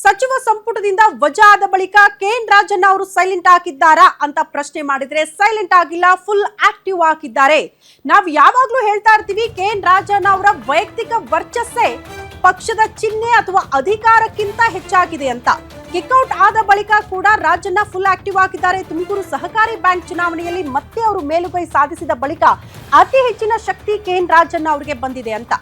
ಸಚಿವ ಸಂಪುಟದಿಂದ ವಜಾ ಆದ ಬಳಿಕ ಕೆಎನ್ ರಾಜಣ್ಣ ಅವರು ಸೈಲೆಂಟ್ ಆಗಿದ್ದಾರಾ ಅಂತ ಪ್ರಶ್ನೆ ಮಾಡಿದ್ರೆ ಸೈಲೆಂಟ್ ಆಗಿಲ್ಲ, ಫುಲ್ ಆಕ್ಟಿವ್ ಆಗಿದ್ದಾರೆ. ನಾವು ಯಾವಾಗ್ಲೂ ಹೇಳ್ತಾ ಇರ್ತೀವಿ ಕೆಎನ್ ರಾಜಣ್ಣ ಅವರ ವೈಯಕ್ತಿಕ ವರ್ಚಸ್ಸೇ ಪಕ್ಷದ ಚಿಹ್ನೆ ಅಥವಾ ಅಧಿಕಾರಕ್ಕಿಂತ ಹೆಚ್ಚಾಗಿದೆ ಅಂತ. ಕಿಕ್ಔಟ್ ಆದ ಬಳಿಕ ಕೂಡ ರಾಜಣ್ಣ ಫುಲ್ ಆಕ್ಟಿವ್ ಆಗಿದ್ದಾರೆ. ತುಮಕೂರು ಸಹಕಾರಿ ಬ್ಯಾಂಕ್ ಚುನಾವಣೆಯಲ್ಲಿ ಮತ್ತೆ ಅವರು ಮೇಲುಗೈ ಸಾಧಿಸಿದ ಬಳಿಕ ಅತಿ ಹೆಚ್ಚಿನ ಶಕ್ತಿ ಕೆಎನ್ ರಾಜಣ್ಣ ಅವರಿಗೆ ಬಂದಿದೆ ಅಂತ.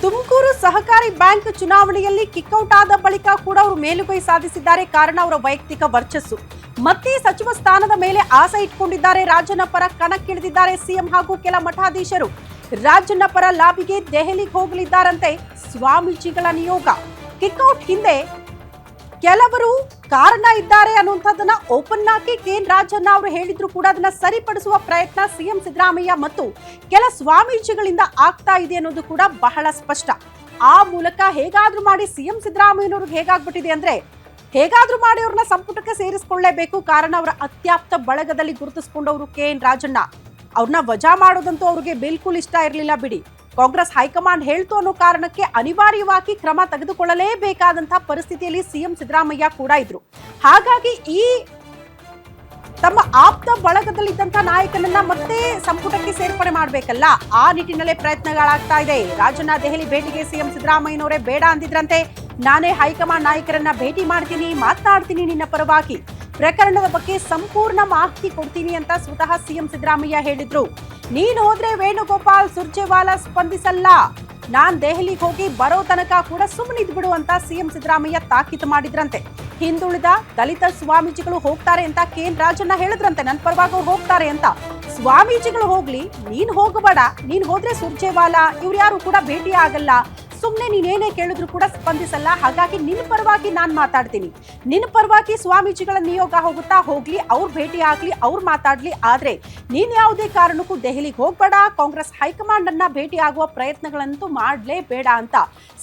ತುಮಕೂರು ಸಹಕಾರಿ ಬ್ಯಾಂಕ್ ಚುನಾವಣೆಯಲ್ಲಿ ಕಿಕ್ಔಟ್ ಆದ ಬಳಿಕ ಕೂಡ ಅವರು ಮೇಲುಗೈ ಸಾಧಿಸಿದ್ದಾರೆ. ಕಾರಣ ಅವರ ವೈಯಕ್ತಿಕ ವರ್ಚಸ್ಸು. ಮತ್ತೆ ಸಚಿವ ಸ್ಥಾನದ ಮೇಲೆ ಆಸೆ ಇಟ್ಕೊಂಡಿದ್ದಾರೆ. ರಾಜಣ್ಣ ಪರ ಕಣಕ್ಕಿಳಿದಿದ್ದಾರೆ ಸಿಎಂ ಹಾಗೂ ಕೆಲ ಮಠಾಧೀಶರು. ರಾಜಣ್ಣ ಪರ ಲಾಬಿಗೆ ದೆಹಲಿಗೆ ಹೋಗಲಿದ್ದಾರಂತೆ ಸ್ವಾಮೀಜಿಗಳ ನಿಯೋಗ. ಕಿಕ್ಔಟ್ ಹಿಂದೆ ಕೆಲವರು ಕಾರಣ ಇದ್ದಾರೆ ಅನ್ನುವಂಥದ್ದನ್ನ ಓಪನ್ ಆಗಿ ಕೆಎನ್ ರಾಜಣ್ಣ ಅವರು ಹೇಳಿದ್ರು ಕೂಡ ಅದನ್ನ ಸರಿಪಡಿಸುವ ಪ್ರಯತ್ನ ಸಿಎಂ ಸಿದ್ದರಾಮಯ್ಯ ಮತ್ತು ಕೆಲ ಸ್ವಾಮೀಜಿಗಳಿಂದ ಆಗ್ತಾ ಇದೆ ಅನ್ನೋದು ಕೂಡ ಬಹಳ ಸ್ಪಷ್ಟ. ಆ ಮೂಲಕ ಹೇಗಾದ್ರೂ ಮಾಡಿ ಸಿಎಂ ಸಿದ್ದರಾಮಯ್ಯನವ್ರಿಗೆ ಹೇಗಾಗ್ಬಿಟ್ಟಿದೆ ಅಂದ್ರೆ ಹೇಗಾದ್ರೂ ಮಾಡಿ ಅವ್ರನ್ನ ಸಂಪುಟಕ್ಕೆ ಸೇರಿಸಿಕೊಳ್ಳಲೇಬೇಕು. ಕಾರಣ ಅವರ ಅತ್ಯಾಪ್ತ ಬಳಗದಲ್ಲಿ ಗುರುತಿಸಿಕೊಂಡವರು ಕೆಎನ್ ರಾಜಣ್ಣ. ಅವ್ರನ್ನ ವಜಾ ಮಾಡೋದಂತೂ ಅವ್ರಿಗೆ ಬಿಲ್ಕುಲ್ ಇಷ್ಟ ಇರಲಿಲ್ಲ ಬಿಡಿ. ಕಾಂಗ್ರೆಸ್ ಹೈಕಮಾಂಡ್ ಹೇಳ್ತು ಅನ್ನೋ ಕಾರಣಕ್ಕೆ ಅನಿವಾರ್ಯವಾಗಿ ಕ್ರಮ ತೆಗೆದುಕೊಳ್ಳಲೇಬೇಕಾದಂತಹ ಪರಿಸ್ಥಿತಿಯಲ್ಲಿ ಸಿಎಂ ಸಿದ್ದರಾಮಯ್ಯ ಕೂಡ ಇದ್ರು. ಹಾಗಾಗಿ ಈ ತಮ್ಮ ಆಪ್ತ ಬಳಗದಲ್ಲಿದ್ದಂತಹ ನಾಯಕನನ್ನ ಮತ್ತೆ ಸಂಪುಟಕ್ಕೆ ಸೇರ್ಪಡೆ ಮಾಡಬೇಕಲ್ಲ, ಆ ನಿಟ್ಟಿನಲ್ಲೇ ಪ್ರಯತ್ನಗಳಾಗ್ತಾ ಇದೆ. ರಾಜಣ್ಣ ದೆಹಲಿ ಭೇಟಿಗೆ ಸಿಎಂ ಸಿದ್ದರಾಮಯ್ಯನವರೇ ಬೇಡ ಅಂದಿದ್ರಂತೆ. ನಾನೇ ಹೈಕಮಾಂಡ್ ನಾಯಕರನ್ನ ಭೇಟಿ ಮಾಡ್ತೀನಿ, ಮಾತನಾಡ್ತೀನಿ ನಿನ್ನ ಪರವಾಗಿ, ಪ್ರಕರಣದ ಬಗ್ಗೆ ಸಂಪೂರ್ಣ ಮಾಹಿತಿ ಕೊಡ್ತೀನಿ ಅಂತ ಸ್ವತಃ ಸಿಎಂ ಸಿದ್ದರಾಮಯ್ಯ ಹೇಳಿದ್ರು. ನೀನ್ ಹೋದ್ರೆ ವೇಣುಗೋಪಾಲ್ ಸುರ್ಜೇವಾಲಾ ಸ್ಪಂದಿಸಲ್ಲ, ನಾನ್ ದೆಹಲಿಗೆ ಹೋಗಿ ಬರೋ ತನಕ ಕೂಡ ಸುಮ್ಮನಿದ್ ಬಿಡು ಅಂತ ಸಿಎಂ ಸಿದ್ದರಾಮಯ್ಯ ತಾಕೀತು ಮಾಡಿದ್ರಂತೆ. ಹಿಂದುಳಿದ ದಲಿತ ಸ್ವಾಮೀಜಿಗಳು ಹೋಗ್ತಾರೆ ಅಂತ ಕೆಎನ್ ರಾಜಣ್ಣ ಹೇಳಿದ್ರಂತೆ. ನನ್ನ ಪರವಾಗಿ ಅವ್ರು ಹೋಗ್ತಾರೆ ಅಂತ. ಸ್ವಾಮೀಜಿಗಳು ಹೋಗ್ಲಿ, ನೀನ್ ಹೋಗಬೇಡ, ನೀನ್ ಹೋದ್ರೆ ಸುರ್ಜೇವಾಲಾ ಇವ್ರು ಯಾರು ಕೂಡ ಭೇಟಿ ಆಗಲ್ಲ, ಸುಮ್ನೆ ನೀನೇನೇ ಕೇಳಿದ್ರು ಕೂಡ ಸ್ಪಂದಿಸಲ್ಲ. ಹಾಗಾಗಿ ನಿನ್ನ ಪರವಾಗಿ ನಾನ್ ಮಾತಾಡ್ತೀನಿ, ನಿನ್ನ ಪರವಾಗಿ ಸ್ವಾಮೀಜಿಗಳ ನಿಯೋಗ ಹೋಗುತ್ತಾ ಹೋಗ್ಲಿ, ಅವ್ರು ಭೇಟಿ ಆಗ್ಲಿ, ಅವ್ರು ಮಾತಾಡ್ಲಿ. ಆದ್ರೆ ನೀನ್ ಯಾವುದೇ ಕಾರಣಕ್ಕೂ ದೆಹಲಿಗೆ ಹೋಗ್ಬೇಡ, ಕಾಂಗ್ರೆಸ್ ಹೈಕಮಾಂಡ್ ಅನ್ನ ಭೇಟಿ ಆಗುವ ಪ್ರಯತ್ನಗಳಂತೂ ಮಾಡ್ಲೇಬೇಡ ಅಂತ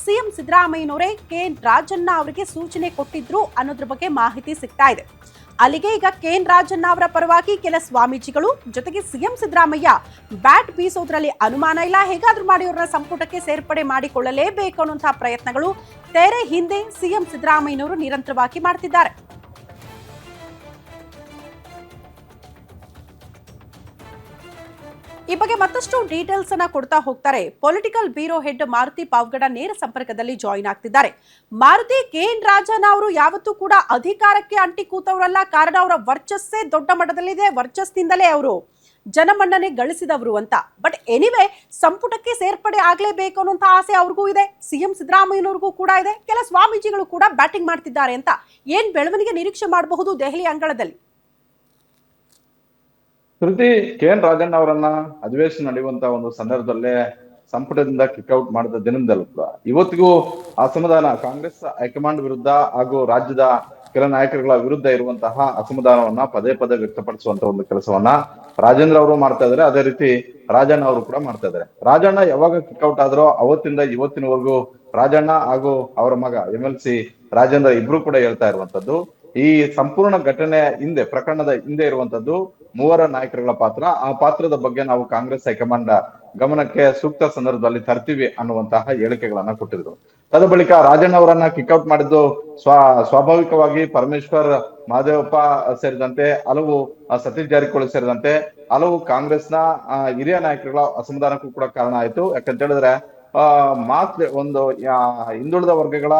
ಸಿಎಂ ಸಿದ್ದರಾಮಯ್ಯನವರೇ ಕೆಎನ್ ರಾಜಣ್ಣ ಅವರಿಗೆ ಸೂಚನೆ ಕೊಟ್ಟಿದ್ರು ಅನ್ನೋದ್ರ ಬಗ್ಗೆ ಮಾಹಿತಿ ಸಿಗ್ತಾ ಇದೆ. ಅಲ್ಲಿಗೆ ಈಗ ಕೆಎನ್ ರಾಜಣ್ಣ ಅವರ ಪರವಾಗಿ ಕೆಲ ಸ್ವಾಮೀಜಿಗಳು ಜೊತೆಗೆ ಸಿಎಂ ಸಿದ್ದರಾಮಯ್ಯ ಬ್ಯಾಟ್ ಬೀಸೋದ್ರಲ್ಲಿ ಅನುಮಾನ ಇಲ್ಲ, ಹೇಗಾದ್ರೂ ಮಾಡಿ ಅವರನ್ನ ಸಂಪುಟಕ್ಕೆ ಸೇರ್ಪಡೆ ಮಾಡಿಕೊಳ್ಳಲೇಬೇಕು ಅನ್ನುವಂತಹ ಪ್ರಯತ್ನಗಳು ತೆರೆ ಹಿಂದೆ ಸಿಎಂ ಸಿದ್ದರಾಮಯ್ಯನವರು ನಿರಂತರವಾಗಿ ಮಾಡ್ತಿದ್ದಾರೆ. ಈ ಬಗ್ಗೆ ಮತ್ತಷ್ಟು ಡೀಟೇಲ್ಸ್ ಅನ್ನ ಕೊಡ್ತಾ ಹೋಗ್ತಾರೆ. Political bureau head Maruti Pavagada ನೇರ ಸಂಪರ್ಕದಲ್ಲಿ ಜಾಯಿನ್ ಆಗ್ತಿದ್ದಾರೆ. ಮಾರುತಿ, ಕೆಎನ್ ರಾಜಣ್ಣ ಅವರು ಯಾವತ್ತೂ ಕೂಡ ಅಧಿಕಾರಕ್ಕೆ ಅಂಟಿ ಕೂತವರಲ್ಲ. ಕಾರಣ ಅವರ ವರ್ಚಸ್ಸೇ ದೊಡ್ಡ ಮಟ್ಟದಲ್ಲಿದೆ, ವರ್ಚಸ್ನಿಂದಲೇ ಅವರು ಜನಮನ್ನಣೆ ಗಳಿಸಿದವರು ಅಂತ. ಬಟ್ ಎನಿವೆ, ಸಂಪುಟಕ್ಕೆ ಸೇರ್ಪಡೆ ಆಗ್ಲೇಬೇಕು ಅನ್ನುವಂತ ಆಸೆ ಅವ್ರಿಗೂ ಇದೆ, ಸಿಎಂ ಸಿದ್ದರಾಮಯ್ಯನವ್ರಿಗೂ ಕೂಡ ಇದೆ, ಕೆಲ ಸ್ವಾಮೀಜಿಗಳು ಕೂಡ ಬ್ಯಾಟಿಂಗ್ ಮಾಡ್ತಿದ್ದಾರೆ ಅಂತ. ಏನ್ ಬೆಳವಣಿಗೆ ನಿರೀಕ್ಷೆ ಮಾಡಬಹುದು ದೆಹಲಿ ಅಂಗಳದಲ್ಲಿ? ಶ್ರುತಿ, ಕೆಎನ್ ರಾಜಣ್ಣ ಅವರನ್ನ ಅಧಿವೇಶನ ನಡೆಯುವಂತ ಒಂದು ಸಂದರ್ಭದಲ್ಲೇ ಸಂಪುಟದಿಂದ ಕಿಕ್ಔಟ್ ಮಾಡಿದ ದಿನದಲ್ಲೂ ಕೂಡ ಇವತ್ತಿಗೂ ಅಸಮಾಧಾನ, ಕಾಂಗ್ರೆಸ್ ಹೈಕಮಾಂಡ್ ವಿರುದ್ಧ ಹಾಗೂ ರಾಜ್ಯದ ಕೆಲ ನಾಯಕರುಗಳ ವಿರುದ್ಧ ಇರುವಂತಹ ಅಸಮಾಧಾನವನ್ನ ಪದೇ ಪದೇ ವ್ಯಕ್ತಪಡಿಸುವಂತ ಒಂದು ಕೆಲಸವನ್ನ ರಾಜೇಂದ್ರ ಅವರು ಮಾಡ್ತಾ ಇದಾರೆ. ಅದೇ ರೀತಿ ರಾಜಣ್ಣ ಅವರು ಕೂಡ ಮಾಡ್ತಾ ಇದಾರೆ. ರಾಜಣ್ಣ ಯಾವಾಗ ಕಿಕ್ಔಟ್ ಆದ್ರೋ ಅವತ್ತಿಂದ ಇವತ್ತಿನವರೆಗೂ ರಾಜಣ್ಣ ಹಾಗೂ ಅವರ ಮಗ MLC ರಾಜೇಂದ್ರ ಇಬ್ರು ಕೂಡ ಹೇಳ್ತಾ ಇರುವಂತದ್ದು, ಈ ಸಂಪೂರ್ಣ ಘಟನೆ ಹಿಂದೆ, ಪ್ರಕರಣದ ಹಿಂದೆ ಇರುವಂತದ್ದು ಮೂವರ ನಾಯಕರುಗಳ ಪಾತ್ರ. ಆ ಪಾತ್ರದ ಬಗ್ಗೆ ನಾವು ಕಾಂಗ್ರೆಸ್ ಹೈಕಮಾಂಡ್ ಗಮನಕ್ಕೆ ಸೂಕ್ತ ಸಂದರ್ಭದಲ್ಲಿ ತರ್ತೀವಿ ಅನ್ನುವಂತಹ ಹೇಳಿಕೆಗಳನ್ನ ಕೊಟ್ಟಿದ್ರು. ತದ ಬಳಿಕ ರಾಜಣ್ಣ ಅವರನ್ನ ಕಿಕ್ಔಟ್ ಮಾಡಿದ್ದು ಸ್ವಾಭಾವಿಕವಾಗಿ ಪರಮೇಶ್ವರ್, ಮಹದೇವಪ್ಪ ಸೇರಿದಂತೆ ಹಲವು, ಸತೀಶ್ ಜಾರಕಿಹೊಳಿ ಸೇರಿದಂತೆ ಹಲವು ಕಾಂಗ್ರೆಸ್ನ ಹಿರಿಯ ನಾಯಕರುಗಳ ಅಸಮಾಧಾನಕ್ಕೂ ಕೂಡ ಕಾರಣ ಆಯ್ತು. ಯಾಕಂತ ಹೇಳಿದ್ರೆ ಒಂದು ಹಿಂದುಳಿದ ವರ್ಗಗಳ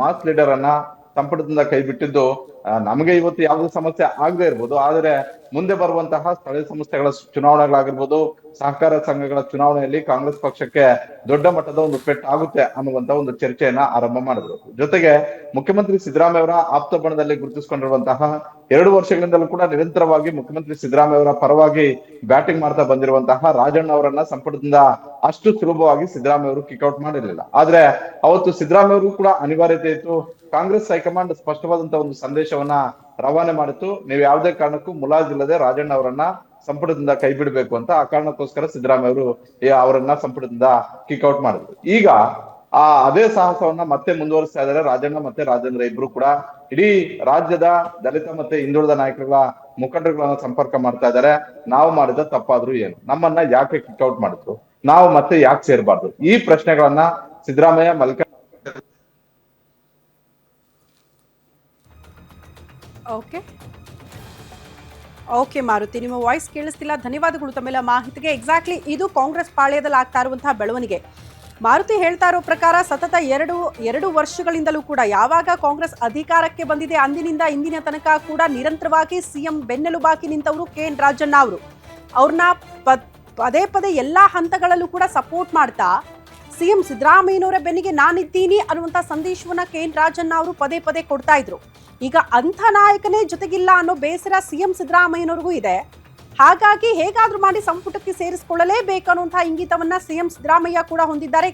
ಮಾಸ್ ಲೀಡರ್ ಅನ್ನ ಸಂಪುಟದಿಂದ ಕೈ ಬಿಟ್ಟಿದ್ದು ನಮಗೆ ಇವತ್ತು ಯಾವುದೇ ಸಮಸ್ಯೆ ಆಗದೆ ಇರ್ಬೋದು, ಆದ್ರೆ ಮುಂದೆ ಬರುವಂತಹ ಸ್ಥಳೀಯ ಸಂಸ್ಥೆಗಳ ಚುನಾವಣೆಗಳಾಗಿರ್ಬೋದು, ಸಹಕಾರ ಸಂಘಗಳ ಚುನಾವಣೆಯಲ್ಲಿ ಕಾಂಗ್ರೆಸ್ ಪಕ್ಷಕ್ಕೆ ದೊಡ್ಡ ಮಟ್ಟದ ಒಂದು ಪೆಟ್ಟು ಆಗುತ್ತೆ ಅನ್ನುವಂತ ಒಂದು ಚರ್ಚೆಯನ್ನ ಆರಂಭ ಮಾಡಿದ್ರು. ಜೊತೆಗೆ ಮುಖ್ಯಮಂತ್ರಿ ಸಿದ್ದರಾಮಯ್ಯ ಅವರ ಆಪ್ತ ಬಣದಲ್ಲಿ ಗುರುತಿಸಿಕೊಂಡಿರುವಂತಹ 2 ವರ್ಷಗಳಿಂದಲೂ ಕೂಡ ನಿರಂತರವಾಗಿ ಮುಖ್ಯಮಂತ್ರಿ ಸಿದ್ದರಾಮಯ್ಯ ಅವರ ಪರವಾಗಿ ಬ್ಯಾಟಿಂಗ್ ಮಾಡ್ತಾ ಬಂದಿರುವಂತಹ ರಾಜಣ್ಣ ಅವರನ್ನ ಸಂಪುಟದಿಂದ ಅಷ್ಟು ಸುಲಭವಾಗಿ ಸಿದ್ದರಾಮಯ್ಯ ಅವರು ಕಿಕ್ಔಟ್ ಮಾಡಿರಲಿಲ್ಲ. ಆದ್ರೆ ಅವತ್ತು ಸಿದ್ದರಾಮಯ್ಯ ಅವರು ಕೂಡ ಅನಿವಾರ್ಯತೆ ಇತ್ತು. ಕಾಂಗ್ರೆಸ್ ಹೈಕಮಾಂಡ್ ಸ್ಪಷ್ಟವಾದಂತಹ ಒಂದು ಸಂದೇಶವನ್ನ ರವಾನೆ ಮಾಡಿತ್ತು. ನೀವು ಯಾವುದೇ ಕಾರಣಕ್ಕೂ ಮುಲಾಜಿಲ್ಲದೆ ರಾಜಣ್ಣ ಅವರನ್ನ ಸಂಪುಟದಿಂದ ಕೈ ಬಿಡಬೇಕು ಅಂತ. ಆ ಕಾರಣಕ್ಕೋಸ್ಕರ ಸಿದ್ದರಾಮಯ್ಯ ಅವರು ಅವರನ್ನ ಸಂಪುಟದಿಂದ ಕಿಕ್ಔಟ್ ಮಾಡಿದ್ರು. ಈಗ ಅದೇ ಸಾಹಸವನ್ನ ಮತ್ತೆ ಮುಂದುವರಿಸ್ತಾ ಇದ್ದಾರೆ ರಾಜಣ್ಣ ಮತ್ತೆ ರಾಜೇಂದ್ರ ಇಬ್ರು ಕೂಡ. ಇಡೀ ರಾಜ್ಯದ ದಲಿತ ಮತ್ತೆ ಹಿಂದುಳಿದ ನಾಯಕರ ಮುಖಂಡರುಗಳನ್ನ ಸಂಪರ್ಕ ಮಾಡ್ತಾ ಇದ್ದಾರೆ. ನಾವು ಮಾಡಿದ ತಪ್ಪಾದ್ರೂ ಏನು, ನಮ್ಮನ್ನ ಯಾಕೆ ಕಿಕ್ಔಟ್ ಮಾಡಿದ್ರು, ನಾವು ಮತ್ತೆ ಯಾಕೆ ಸೇರ್ಬಾರ್ದು, ಈ ಪ್ರಶ್ನೆಗಳನ್ನ ಸಿದ್ದರಾಮಯ್ಯ ಓಕೆ ಮಾರುತಿ, ನಿಮ್ಮ ವಾಯ್ಸ್ ಕೇಳಿಸ್ತಿಲ್ಲ. ಧನ್ಯವಾದಗಳು ತಮ್ಮೆಲ್ಲ ಮಾಹಿತಿಗೆ. ಎಕ್ಸಾಕ್ಟ್ಲಿ ಇದು ಕಾಂಗ್ರೆಸ್ ಪಾಳ್ಯದಲ್ಲಿ ಆಗ್ತಾ ಇರುವಂತಹ ಬೆಳವಣಿಗೆ. ಮಾರುತಿ ಹೇಳ್ತಾ ಇರೋ ಪ್ರಕಾರ ಸತತ ಎರಡು ವರ್ಷಗಳಿಂದಲೂ ಕೂಡ ಯಾವಾಗ ಕಾಂಗ್ರೆಸ್ ಅಧಿಕಾರಕ್ಕೆ ಬಂದಿದೆ ಅಂದಿನಿಂದ ಇಂದಿನ ತನಕ ಕೂಡ ನಿರಂತರವಾಗಿ ಸಿಎಂ ಬೆನ್ನೆಲುಬಾಗಿ ನಿಂತವರು KN ರಾಜಣ್ಣ ಅವರು. ಅವ್ರನ್ನ ಪದೇ ಪದೇ ಎಲ್ಲಾ ಹಂತಗಳಲ್ಲೂ ಕೂಡ ಸಪೋರ್ಟ್ ಮಾಡ್ತಾ ಸಿಎಂ ಸಿದ್ದರಾಮಯ್ಯನವರ ಬೆನ್ನಿಗೆ ನಾನಿದ್ದೀನಿ ಅನ್ನುವಂಥ ಸಂದೇಶವನ್ನ KN ರಾಜಣ್ಣ ಅವರು ಪದೇ ಪದೇ ಕೊಡ್ತಾ ಇದ್ರು. ಈಗ ಅಂಥ ನಾಯಕನೇ ಜೊತೆಗಿಲ್ಲ ಅನ್ನೋ ಬೇಸರ ಸಿಎಂ ಸಿದ್ದರಾಮಯ್ಯನವ್ರಿಗೂ ಇದೆ. ಹಾಗಾಗಿ ಹೇಗಾದ್ರೂ ಮಾಡಿ ಸಂಪುಟಕ್ಕೆ ಸೇರಿಸಿಕೊಳ್ಳಲೇಬೇಕು ಅನ್ನುವಂತಹ ಇಂಗಿತವನ್ನ ಸಿಎಂ ಸಿದ್ದರಾಮಯ್ಯ ಕೂಡ ಹೊಂದಿದ್ದಾರೆ.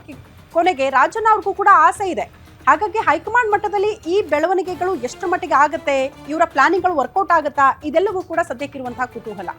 ಕೊನೆಗೆ ರಾಜಣ್ಣ ಅವ್ರಿಗೂ ಕೂಡ ಆಸೆ ಇದೆ. ಹಾಗಾಗಿ ಹೈಕಮಾಂಡ್ ಮಟ್ಟದಲ್ಲಿ ಈ ಬೆಳವಣಿಗೆಗಳು ಎಷ್ಟು ಮಟ್ಟಿಗೆ ಆಗುತ್ತೆ, ಇವರ ಪ್ಲಾನಿಂಗ್ಗಳು ವರ್ಕೌಟ್ ಆಗುತ್ತಾ, ಇದೆಲ್ಲವೂ ಕೂಡ ಸದ್ಯಕ್ಕಿರುವಂತಹ ಕುತೂಹಲ.